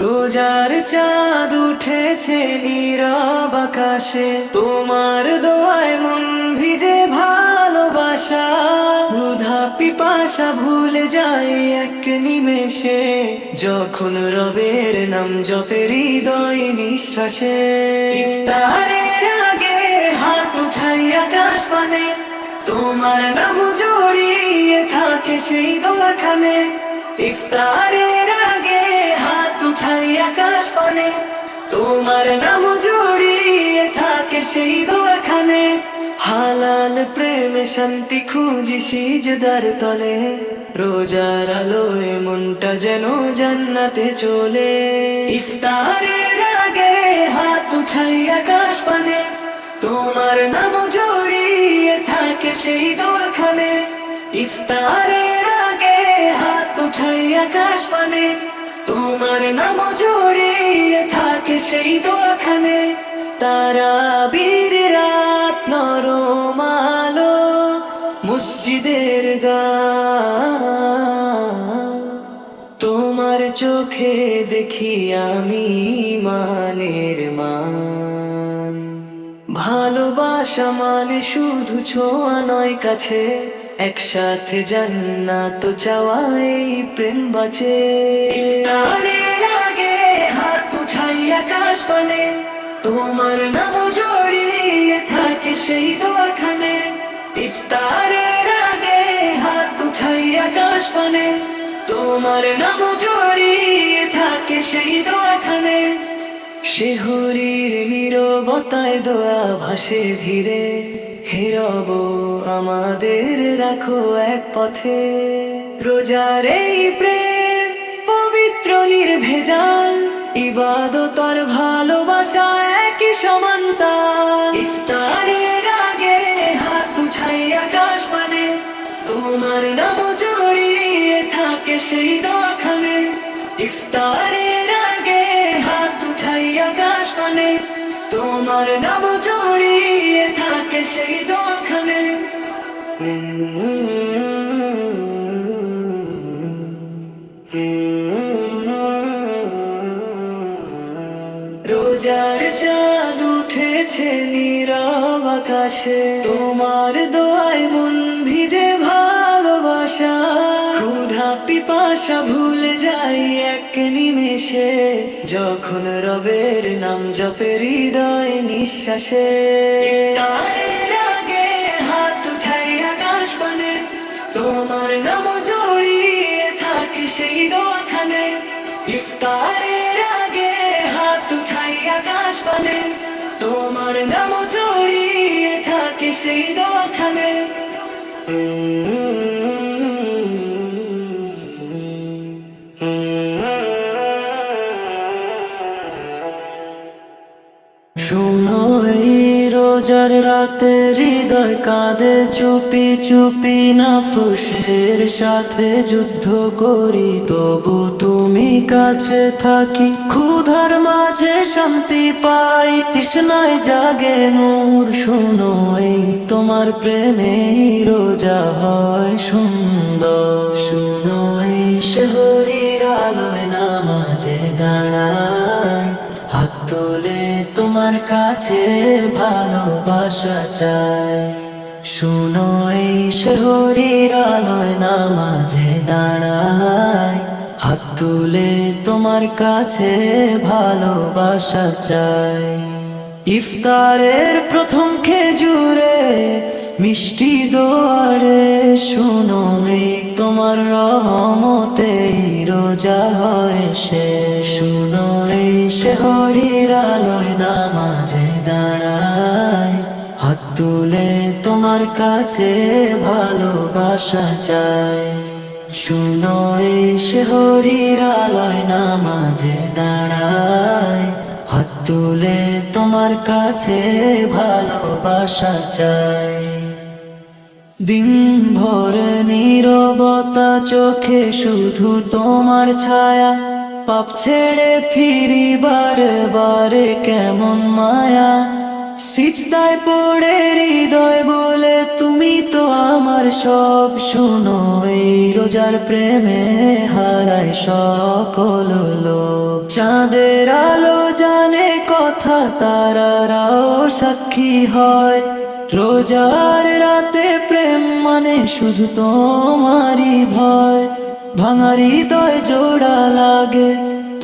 রোজার চাঁদ উঠেছে নীরব আকাশে, তোমার দোয়ায় মন ভিজে ভালোবাসা। ক্ষুধা পিপাসা ভুলে যায় এক নিমেষে, যখন রবের নাম জপে হৃদয় নিঃশ্বাসে। ইফতারের আগে হাত উঠাই আকাশ পানে, তোমার নাম জড়িয়ে থাকে সেই দোয়াখানে। ইফতারের আগে হাত উঠাই আকাশ পানে, তোমার নাম জড়িয়ে থাকে সেই দোয়াখানে। হালাল প্রেমে শান্তি খুঁজি সিজদার তলে, রোজার আলোয় মনটা যেন জান্নাতে চলে। ইফতারের আগে হাত উঠাই আকাশ পানে, তোমার নাম জড়িয়ে থাকে সেই দোয়াখানে। ইফতারের আগে হাত উঠাই আকাশ পানে, তোমার নাম জড়িয়ে থাকে সেই দোয়াখানে। তারাবীর রাত নরম আলো, মসজিদের গান, তোমার চোখে দেখি আমি ঈমানের মান। ভালোবাসা মানে শুধু ছোঁয়া নয় কাছে, একসাথে জান্নাত চাওয়া এই প্রেম বাঁচে। ইফতারের আগে হাত উঠাই আকাশ পানে, তোমার নাম জড়িয়ে থাকে সেই দোয়াখানে। ইফতারের আগে হাত উঠাই আকাশ পানে, তোমার নাম জড়িয়ে থাকে সেই দোয়াখানে। শিহরির নীরবতায় দোয়া ভাসে ধীরে, হে রব আমাদের রাখো এক পথে। রোজার এই প্রেম পবিত্র নির্ভেজাল, ইবাদত আর ভালোবাসা একই সমান্তাল। ইফতারের আগে হাত উঠাই আকাশ পানে, তোমার নাম জড়িয়ে থাকে সেই দোয়াখানে। ইফতারের আগে হাত উঠাই আকাশ পানে, তোমার নাম জড়িয়ে থাকে সেই দোয়াখানে। রোজার চাঁদ উঠেছে নীরব আকাশে, তোমার দোয়ায় মন ভিজে ভালোবাসা। ক্ষুধা পিপাসা ভুলে যাই এক নিমেষে, যখন রবের নাম জপে হৃদয় নিঃশ্বাসে। ইফতারের আগে হাত উঠাই আকাশ পানে, তোমার নাম জড়িয়ে থাকে সেই দোয়াখানে। ইফতারের আগে হাত উঠাই আকাশ পানে, তোমার নাম জড়িয়ে থাকে সেই দোয়াখানে। শুনো এই রোজার রাতে হৃদয় কাঁদে চুপি চুপি, নাফসের সাথে যুদ্ধ করি তবু তুমি কাছে থাকি। ক্ষুধার মাঝে শান্তি পাই, তৃষ্ণায় জাগে নূর। শুনো এই তোমার প্রেমে রোজা হয় সুন্দর। শুনো এই শহরের আলোয় নামাজে দাঁড়ায়, হাত তুলে তোমার কাছে ভালোবাসা চাই। শুনো এই শহরের আলোয় নামাজে দাঁড়ায়, হাত তুলে তোমার কাছে ভালোবাসা চাই। ইফতারের প্রথম খেজুরে মিষ্টি দোয়ারে, শুনো এই তোমার রহমতে রোজা হয় শেষ। শুনো এই শহরের আলোয় নামাজে দাঁড়ায়, হাত তুলে তোমার কাছে ভালোবাসা চাই। শুনো এই শহরের আলোয় নামাজে দাঁড়ায়, হাত তুলে তোমার কাছে ভালোবাসা চাই। দিন ভর নীরবতা, চোখে শুধু তোমার ছায়া। পাপ ছেড়ে ফিরি বারে বারে কেমন মায়া, সিজদায় পড়ে হৃদয় বলে তুমি তো আমার সব। শুনো এই রোজার প্রেমে হারায় সকল লোক। চাঁদের আলো জানে কথা, তারারাও সাক্ষী হয়। রোজার রাতে প্রেম মানে শুধু তোমারই ভয়। ভাঙা হৃদয় জোড়া লাগে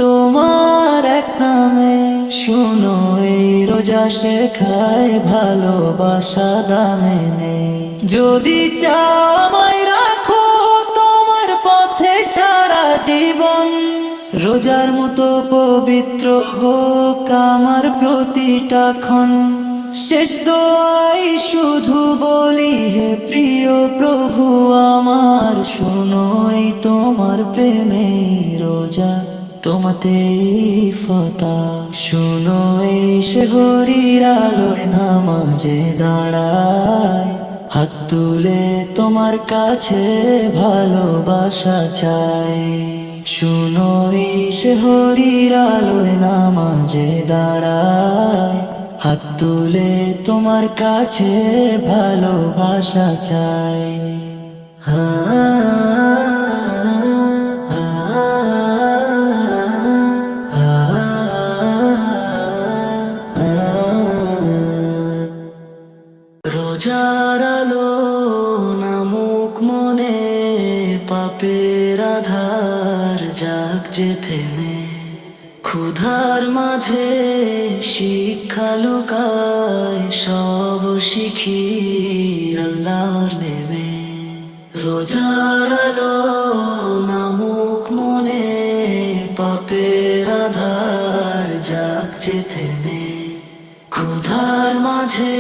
তোমার এক নামে। শুনো এই রোজা শেখায় ভালোবাসা দামে নেই। যদি চাও আমায় রাখো তোমার পথে সারা জীবন, রোজার মতো পবিত্র হোক আমার প্রতিটা ক্ষণ। শেষ দোয়াই শুধু বলি হে প্রিয় প্রভু আমার, শুনো এই তোমার প্রেমে রোজা তোমাতেই ফতা। শুনো এই শহরের আলোয় নামাজে দাঁড়ায়, হাত তুলে তোমার কাছে ভালোবাসা চাই। শুনো এই শহরের আলোয় নামাজে দাঁড়ায়, হাত তুলে তোমার কাছে ভালোবাসা চাই। রোজার আলো নামুক মনে, পাপের আধার যাক যে থেমে। ক্ষুধার মাঝে শিক্ষা লুকায়, সব শিখি আল্লাহর নেমে। রোজার আলো নামুক মনে, পাপের আধার যাক যে থেমে। ক্ষুধার মাঝে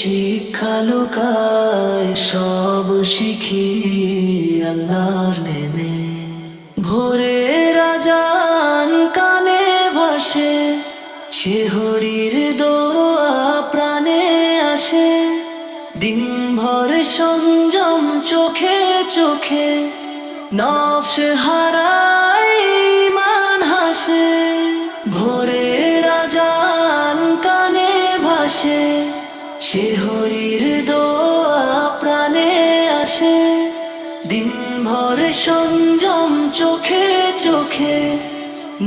শিক্ষা লুকায়, সব শিখি আল্লাহর নেমে। ভোরের আজান কানে ভাসে, শিহরির দোয়া প্রাণে আসে। দিনভর সংযম চোখে চোখে, নফস হারায় ঈমান হাসে। ভোরের আজান কানে ভাসে, শিহরির দোয়া প্রাণে আসে। দিনভর সংযম চোখে চোখে,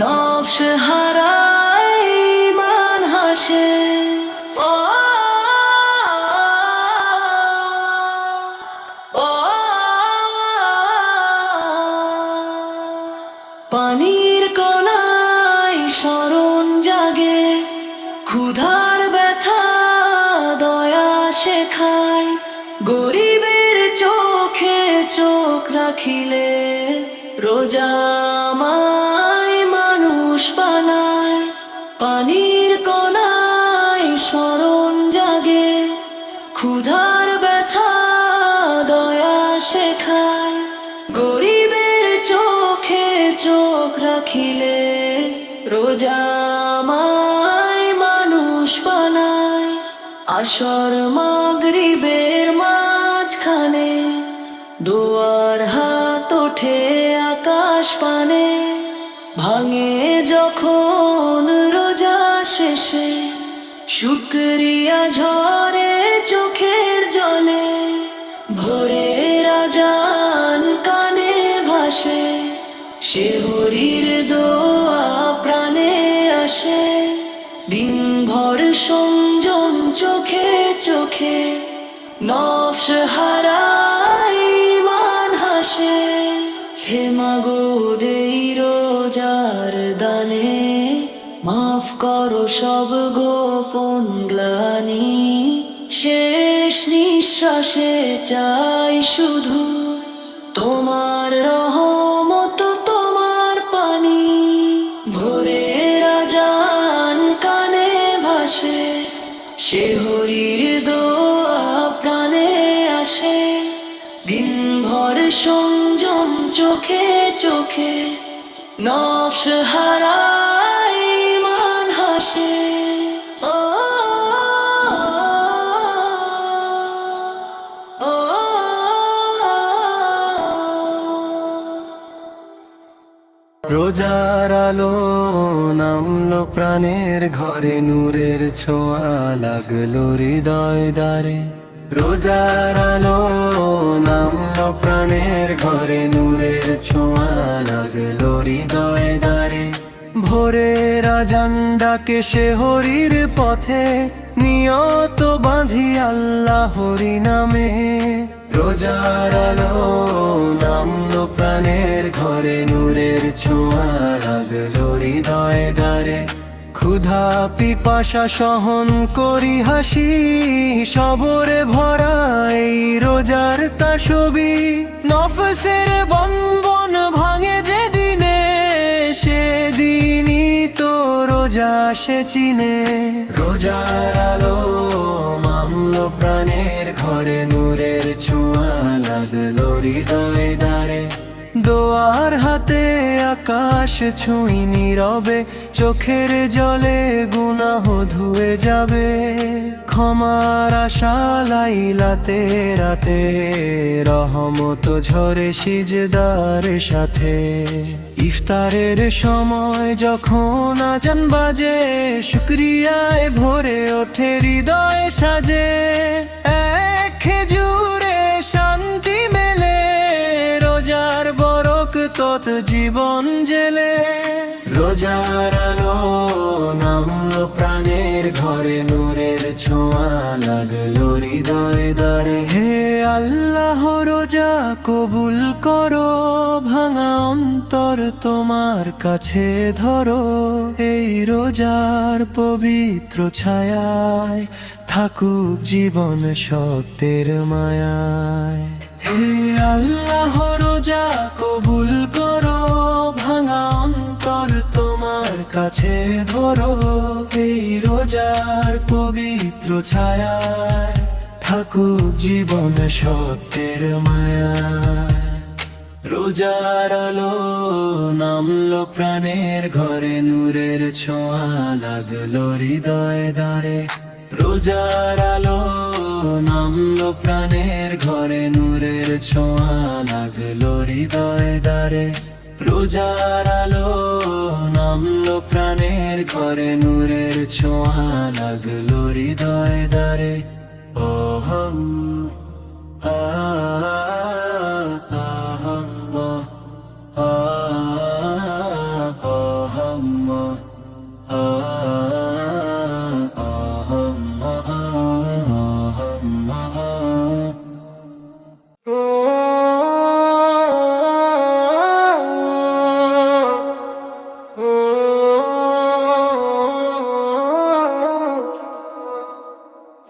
নফস হারায় ঈমান হাসে। পানির কণায় স্মরণ জাগে, ক্ষুধার ব্যথা দয়া শেখায়। গরিবের চোখে চোখ রাখিলে, রোজা আমায় মানুষ বানায়। পানির কণায় স্মরণ জাগে, ক্ষুধার ব্যথা দয়া শেখায়। গরিবের চোখে চোখ রাখিলে, রোজা আমায় মানুষ বানায়। আসর মাগরিবের মাঝখানে, দোয়ার হাত ওঠে আকাশ পানে। ভাঙে যখন রোজা শেষে, শুকরিয়া ঝরে চোখের জলে। ভোরের আজান কানে ভাসে, শিহরির দোয়া প্রাণে আসে। দিনভর সংযম চোখে চোখে, নফস হারায় ঈমান হাসে। হে মাগো এই রোজার দানে, মাফ করো সব গোপন গ্লানি। শেষ নিঃশ্বাসে চাই শুধু তোমার রহমত, তোমার পানি। ভোরের আজান কানে ভাসে, শিহরির দোয়া প্রাণে আসে। দিনভর সংযম চোখে চোখে, নফস হারায় ঈমান হাসে। রোজার আলো নামলো প্রাণের ঘরে, নূরের ছোঁয়া লাগলো হৃদয় দ্বারে। রোজার আলো নামলো প্রাণের ঘরে, নূরের ছোঁয়া লাগলো হৃদয় দ্বারে। ভোরের আজান ডাকে সে হরির পথে, নিয়ত বাঁধি আল্লাহরি নামে। রোজার আলো নামলো প্রাণের ঘরে, নূরের ছোঁয়া লাগলো হৃদয় দ্বারে। ক্ষুধা পিপাসা সহন করি হাসি, সবরে ভরা এই রোজার তাসবি। নফসের বন্ধন ভাঙে যেদিনে, সেদিনই তো রোজা সে চিনে। রোজার আলো নামলো প্রাণের ঘরে, নূরের ছোঁয়া লাগলো হৃদয় দ্বারে। দোয়ার হাতে আকাশ ছুঁই নীরবে, চোখের জলে গুনাহ ধুয়ে যাবে। ক্ষমার আশা লাইলাতে রাতে, রহমত ঝরে সিজদার সাথে। ইফতারের সময় যখন আজান বাজে, শুকরিয়ায় ভরে ওঠে হৃদয় সাজে। এক খেজুরে শান্তি মেলে, রোজার বরকতত জীবন জেলে। রোজার আলো নামলো প্রাণের ঘরে, নূরের ছোঁয়া লাগলো হৃদয় দ্বারে। হে আল্লাহ রোজা কবুল করো, ভাঙা অন্তর তোমার কাছে ধরো। এই রোজার পবিত্র ছায়ায় থাকুক জীবন সত্যের মায়ায়। হে আল্লাহ রোজা কবুল করো, ভাঙা অন্তর তোমার কাছে ধরো। এই রোজার পবিত্র ছায়ায় থাকুক জীবন সত্যের মায়ায়। রোজার আলো নামলো প্রাণের ঘরে, নূরের ছোঁয়া লাগলো হৃদয় দ্বারে। রোজার আলো নামলো প্রাণের ঘরে, নূরের ছোঁয়া লাগলো হৃদয় দ্বারে। রোজার আলো নামলো প্রাণের ঘরে, নূরের ছোঁয়া লাগলো হৃদয় দ্বারে। ওহ আ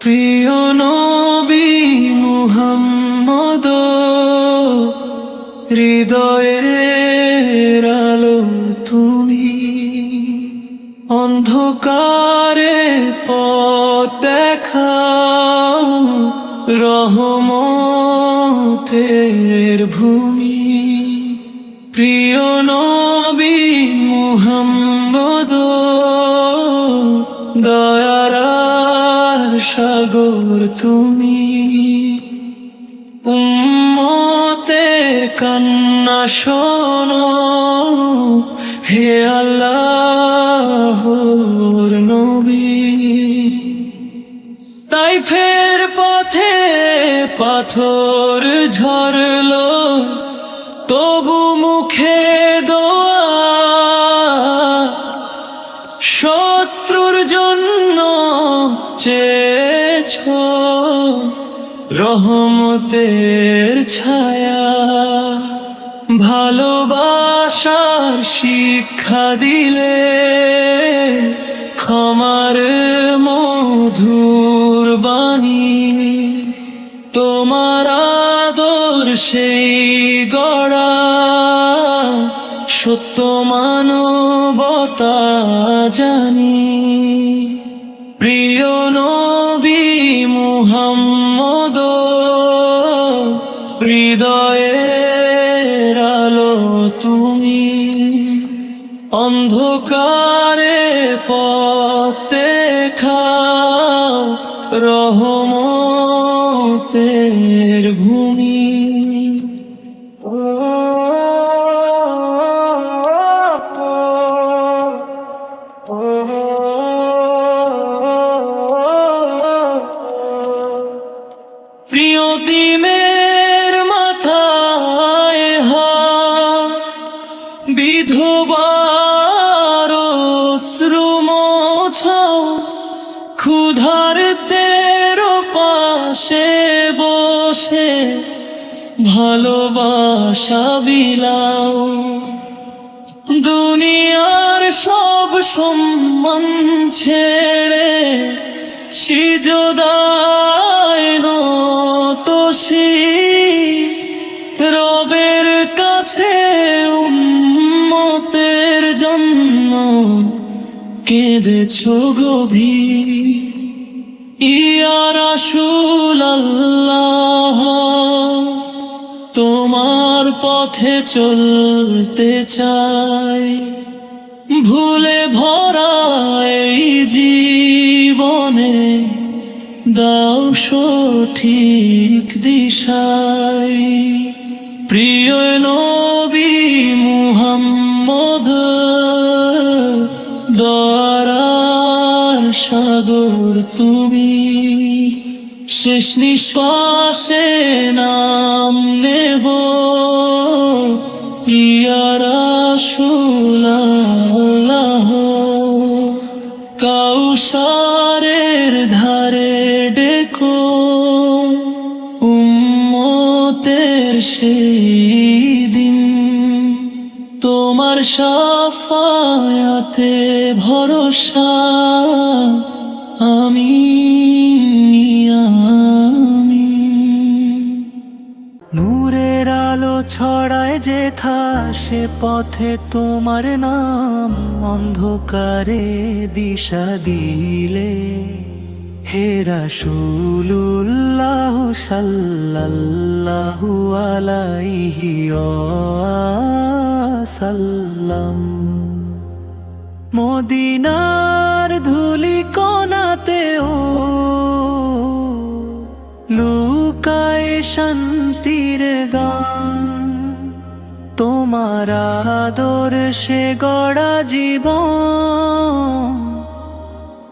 প্রিয় নবী মুহাম্মদ, হৃদয়ের আলো তুমি। অন্ধকারে পথ দেখাও, রহমতের ভূমি। প্রিয় নবী মুহাম্মদ, দয়ার সাগর তুমি। উম্মতের কান্না শোনো, হে আল্লাহর নবী। তাইফের পথে পাথর ঝরলো, তবু মুখে দোয়া। শত্রুর জন্য চেয়েছ রহমতের ছায়া। ভালোবাসার শিক্ষা দিলে, ক্ষমার মধুর বাণী। তোমার আদর সেই গড়া, সত্য মানবতা জানি। প্রিয় নবী মুহাম্মদ, হৃদয়ের আলো তুমি। অন্ধকারে পথ দেখাও, রহমতের ভূমি। পাশে বসে ভালোবাসা বিলাও। দুনিয়ার সব সম্মান ছেড়ে সিজদায় নত শির রবের কাছে উম্মতের জন্য কেঁদেছো গভীর। ইয়া রাসূলাল্লাহ, তোমার পথে চলতে চাই, ভুলে ভরা এই জীবনে দাও সঠিক দিশায়। প্রিয় নবী মুহাম্মদ, দয়ার সাগর তুমি, শেষ নিঃশ্বাসে নাম নেব ইয়া রাসূলাল্লাহ। কাউসারের ধারে ডেকো উম্মতের সেই দিন, তোমার শাফায়াতে ভরসা। নূরের আলো ছড়ায় যেথা, সে পথে তোমার নাম অন্ধকারে দিশা দিলে। হে রাসূলুল্লাহ সাল্লাল্লাহু আলাইহি ওয়াসাল্লাম, মদিনার ধুলি কণাতেও লুকায় শান্তির গান। তোমার আদর্শে গড়া জীবন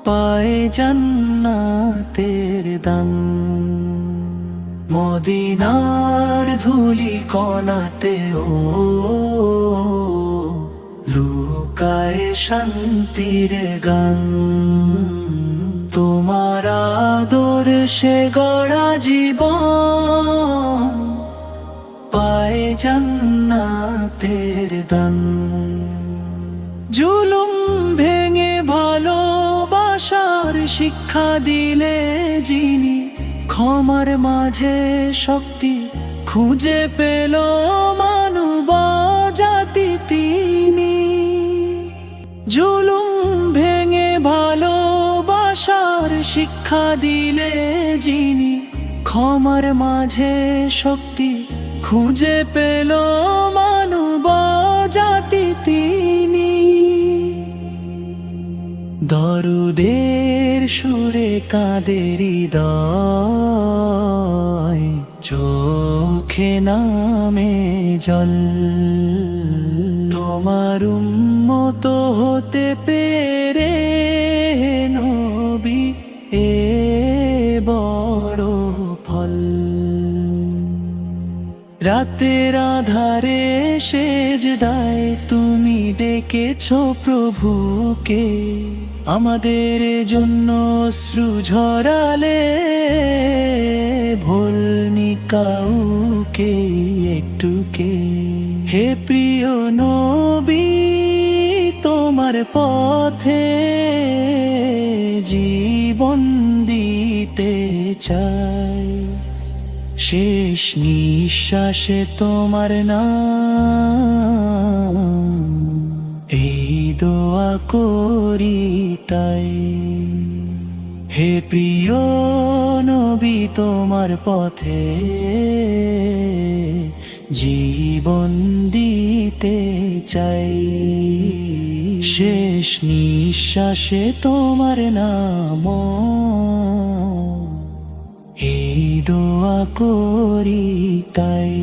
পায় জান্নাতের দান। মদিনার ধুলি কণাতেও লুকায় শান্তির গান। তোমার আদর্শে গড়া জীবন পায় জান্নাতের দান। জুলুম ভেঙে ভালোবাসার শিক্ষা দিলে যিনি, ক্ষমার মাঝে শক্তি খুঁজে পেল মানব জাতি তিনি। জুলুম ভেঙে ভালোবাসার শিক্ষা দিলে যিনি, ক্ষমার মাঝে শক্তি খুঁজে পেল মানব জাতি তিনি। দরুদের সুরে কাঁদে হৃদয়, চোখে নামে জল। তোমার উম্মত হতে পেরে নবী এ বড় ফল। রাতের আধারে সেজদায় তুমি ডেকেছো প্রভুকে, আমাদের জন্য অশ্রু ঝরালে। ভুলনি কাউকে একটুকে। হে প্রিয় নবী, তোমার পথে জীবন দিতে চাই। শেষ নিঃশ্বাসে তোমার নাম এই দোয়া করি তাই। হে প্রিয় নবী, তোমার পথে জীবন দিতে চাই। শেষ নিঃশ্বাসে তোমার নাম এই দোয়া করি তাই।